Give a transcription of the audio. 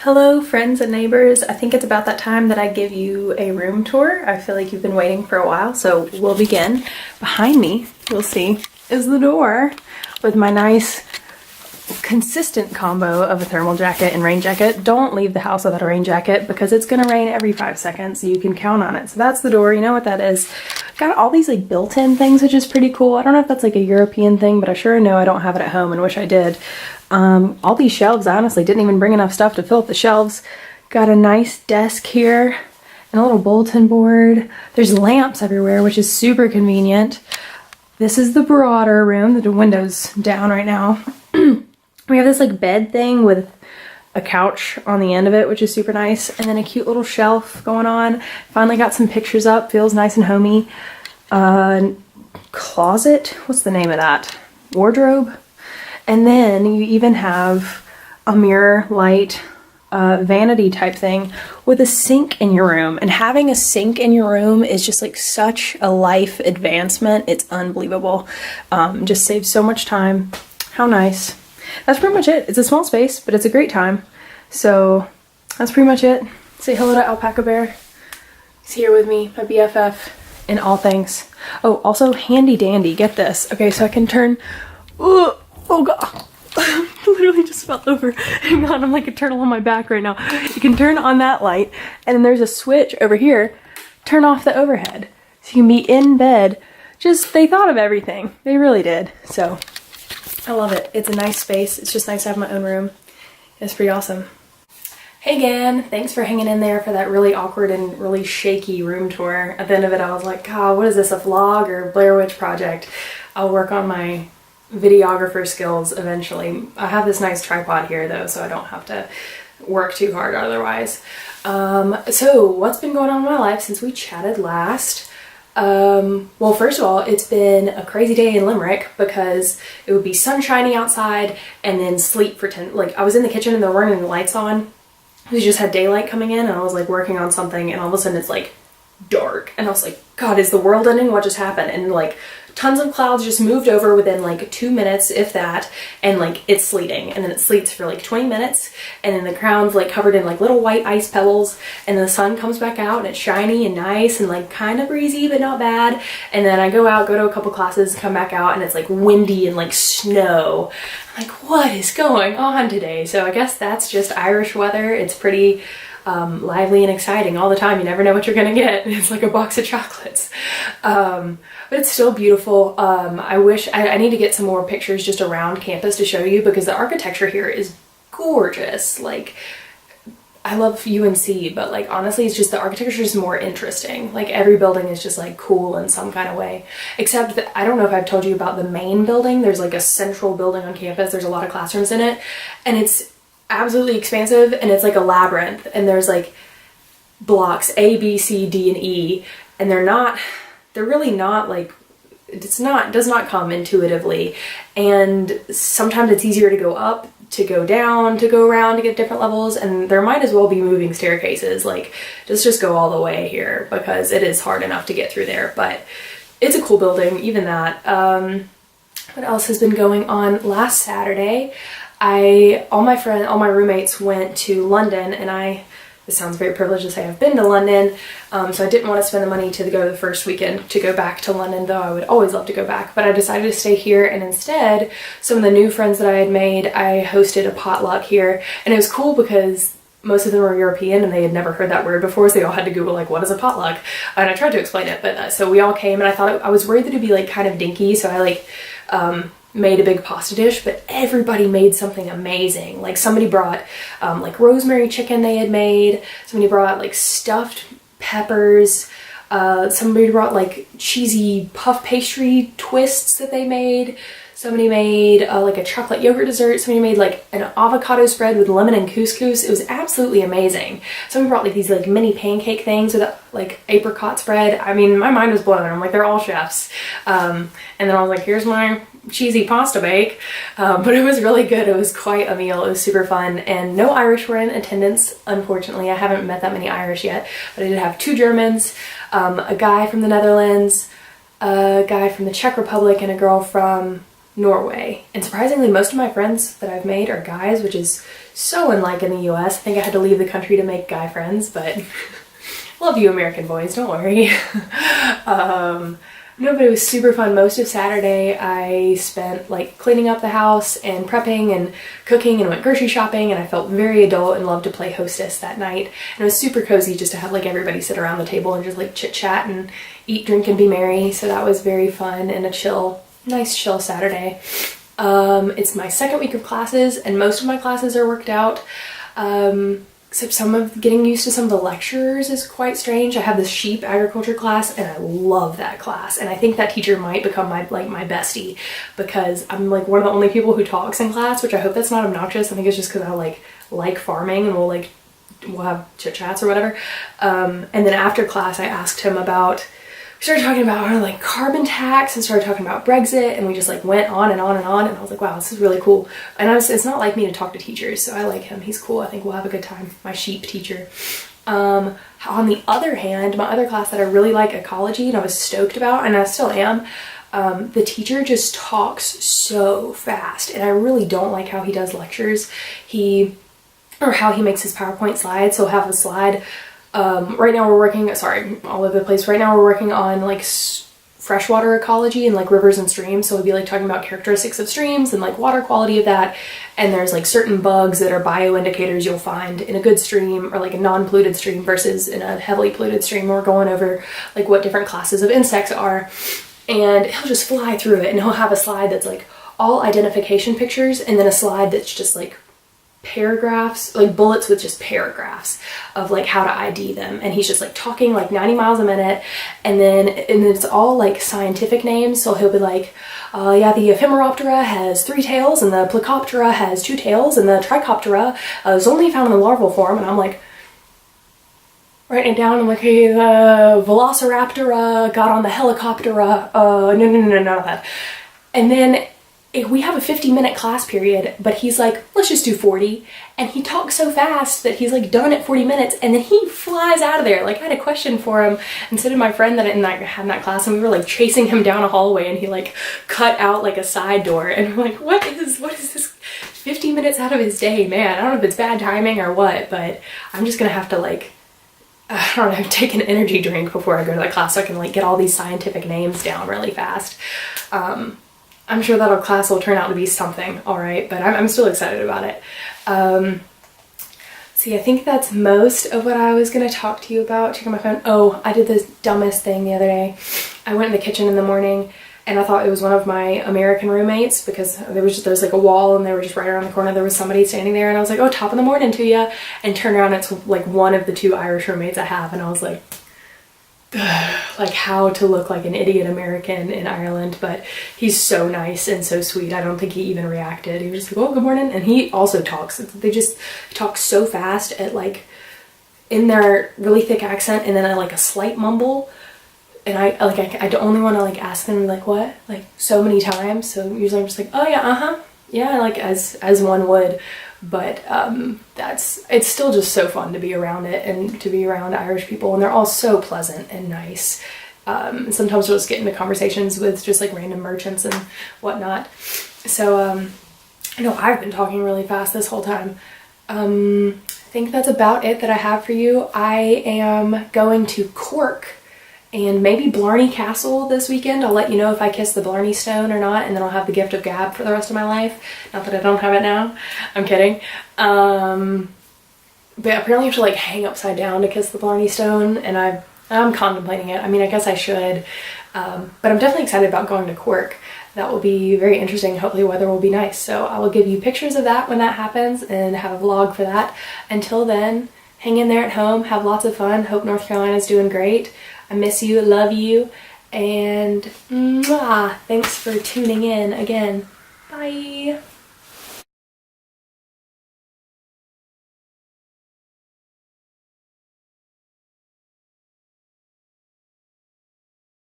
Hello friends and neighbors. I think it's about that time that I give you a room tour. I feel like you've been waiting for a while, so we'll begin. Behind me, you'll see, is the door with my nice consistent combo of a thermal jacket and rain jacket. Don't leave the house without a rain jacket because it's gonna rain every 5 seconds, so you can count on it. So that's the door, you know what that is. Got all these like built-in things, which is pretty cool. I don't know if that's like a European thing, but I sure know I don't have it at home and wish I did. All these shelves, I honestly didn't even bring enough stuff to fill up the shelves. Got a nice desk here and a little bulletin board. There's lamps everywhere, which is super convenient. This is the broader room. The window's down right now. We have this like bed thing with a couch on the end of it, which is super nice. And then a cute little shelf going on. Finally got some pictures up, feels nice and homey. Closet, what's the name of that? Wardrobe. And then you even have a mirror light vanity type thing with a sink in your room. And having a sink in your room is just like such a life advancement. It's unbelievable. Just saves so much time. How nice. That's pretty much it. It's a small space, but it's a great time. So that's pretty much it. Say hello to Alpaca Bear. He's here with me, my BFF, in all things. Oh, also handy dandy. Get this. Okay, so I can turn... Oh god, literally just fell over. Hang on, I'm like a turtle on my back right now. You can turn on that light, and then there's a switch over here. Turn off the overhead. So you can be in bed. Just, they thought of everything. They really did. So, I love it. It's a nice space. It's just nice to have my own room. It's pretty awesome. Hey again, thanks for hanging in there for that really awkward and really shaky room tour. At the end of it, I was like, God, what is this, a vlog or Blair Witch Project? I'll work on my videographer skills eventually. I have this nice tripod here though, so I don't have to work too hard otherwise. So what's been going on in my life since we chatted last? Well, first of all, it's been a crazy day in Limerick because it would be sunshiny outside and then sleep for 10, like I was in the kitchen and there weren't any lights on. We just had daylight coming in and I was like working on something and all of a sudden it's like dark and I was like, God, is the world ending? What just happened? And like tons of clouds just moved over within like 2 minutes, if that, and like it's sleeting, and then it sleets for like 20 minutes, and then the ground's like covered in like little white ice pebbles, and the sun comes back out and it's shiny and nice and like kind of breezy but not bad, and then I go out, go to a couple classes, come back out, and it's like windy and like snow. I'm like, what is going on today? So I guess that's just Irish weather. It's pretty lively and exciting all the time. You never know what you're gonna get. It's like a box of chocolates. But it's still beautiful. I wish, I need to get some more pictures just around campus to show you because the architecture here is gorgeous. Like, I love UNC, but like honestly, it's just the architecture is more interesting. Like every building is just like cool in some kind of way. Except that, I don't know if I've told you about the main building. There's like a central building on campus. There's a lot of classrooms in it, and it's absolutely expansive, and it's like a labyrinth, and there's like blocks A, B, C, D, and E, and they're really not like, it does not come intuitively, and sometimes it's easier to go up, to go down, to go around, to get different levels, and there might as well be moving staircases. Like, just go all the way here because it is hard enough to get through there, but it's a cool building, even that. What else has been going on? Last Saturday, all my roommates went to London, and this sounds very privileged to say I've been to London, so I didn't want to spend the money to go the first weekend to go back to London, though I would always love to go back, but I decided to stay here, and instead, some of the new friends that I had made, I hosted a potluck here, and it was cool because most of them were European and they had never heard that word before, so they all had to Google like, what is a potluck? And I tried to explain it, but so we all came, and I thought I was worried that it'd be like kind of dinky, so I like made a big pasta dish, but everybody made something amazing. Like somebody brought like rosemary chicken they had made, somebody brought like stuffed peppers, somebody brought like cheesy puff pastry twists that they made, somebody made like a chocolate yogurt dessert, somebody made like an avocado spread with lemon and couscous. It was absolutely amazing. Somebody brought like these like mini pancake things with like apricot spread. I mean, my mind was blown. I'm like, they're all chefs. And then I was like, here's my cheesy pasta bake, but it was really good. It was quite a meal. It was super fun, and no Irish were in attendance, unfortunately. I haven't met that many Irish yet, but I did have 2 Germans, a guy from the Netherlands, a guy from the Czech Republic, and a girl from Norway. And surprisingly, most of my friends that I've made are guys, which is so unlike in the US. I think I had to leave the country to make guy friends, but love you American boys, don't worry. No, but it was super fun. Most of Saturday I spent like cleaning up the house and prepping and cooking and went grocery shopping, and I felt very adult and loved to play hostess that night. And it was super cozy just to have like everybody sit around the table and just like chit chat and eat, drink, and be merry. So that was very fun and a nice chill Saturday. It's my second week of classes and most of my classes are worked out. Except getting used to some of the lecturers is quite strange. I have this sheep agriculture class and I love that class. And I think that teacher might become my bestie because I'm like one of the only people who talks in class, which I hope that's not obnoxious. I think it's just because I like farming and we'll have chit chats or whatever. And then after class, I asked him we started talking about our like carbon tax and started talking about Brexit, and we just like went on and on and on, and I was like, wow, this is really cool. And it's not like me to talk to teachers, so I like him. He's cool. I think we'll have a good time. My sheep teacher. On the other hand, my other class that I really like, ecology, and I was stoked about, and I still am, the teacher just talks so fast, and I really don't like how he does lectures. How he makes his PowerPoint slides. So he'll have a slide. Right now we're working, all over the place. Right now we're working on like freshwater ecology and like rivers and streams. So we'll be like talking about characteristics of streams and like water quality of that. And there's like certain bugs that are bioindicators you'll find in a good stream or like a non-polluted stream versus in a heavily polluted stream. We're going over like what different classes of insects are, and he'll just fly through it, and he'll have a slide that's like all identification pictures and then a slide that's just like paragraphs, like bullets with just paragraphs of like how to ID them, and he's just like talking like 90 miles a minute, and then it's all like scientific names. So he'll be like, yeah, the Ephemeroptera has 3 tails, and the Plecoptera has 2 tails, and the Trichoptera is only found in the larval form. And I'm like writing it down. I'm like, hey, the Velociraptor got on the Helicoptera. No, none of that. And then we have a 50-minute class period, but he's like, let's just do 40. And he talks so fast that he's like done at 40 minutes, and then he flies out of there. Like I had a question for him, and so did my friend that had in that class, and we were like chasing him down a hallway, and he like cut out like a side door, and we're like, what is this 50 minutes out of his day, man? I don't know if it's bad timing or what, but I'm just gonna have to like, I don't know, take an energy drink before I go to that class so I can like get all these scientific names down really fast. I'm sure that our class will turn out to be something, all right, but I'm still excited about it. See, I think that's most of what I was gonna talk to you about. Check on my phone. Oh, I did this dumbest thing the other day. I went in the kitchen in the morning, and I thought it was one of my American roommates because there was like a wall, and they were just right around the corner. There was somebody standing there, and I was like, oh, top of the morning to ya. And turned around, it's like one of the 2 Irish roommates I have, and I was like, like how to look like an idiot American in Ireland. But he's so nice and so sweet. I don't think he even reacted. He was just like, oh, good morning. And he also talks. They just talk so fast at like in their really thick accent, and then I like a slight mumble. And I only want to like ask them like what, like so many times. So usually I'm just like, oh yeah, yeah, like as one would. But it's still just so fun to be around it and to be around Irish people, and they're all so pleasant and nice. And sometimes we'll just get into conversations with just like random merchants and whatnot. So I know I've been talking really fast this whole time. I think that's about it that I have for you. I am going to Cork and maybe Blarney Castle this weekend. I'll let you know if I kiss the Blarney Stone or not, and then I'll have the gift of gab for the rest of my life. Not that I don't have it now. I'm kidding. But apparently you have to like hang upside down to kiss the Blarney Stone, and I'm contemplating it. I mean, I guess I should. But I'm definitely excited about going to Cork. That will be very interesting. Hopefully weather will be nice. So I will give you pictures of that when that happens and have a vlog for that. Until then, hang in there at home, have lots of fun. Hope North Carolina's doing great. I miss you, love you, and mwah, thanks for tuning in again. Bye.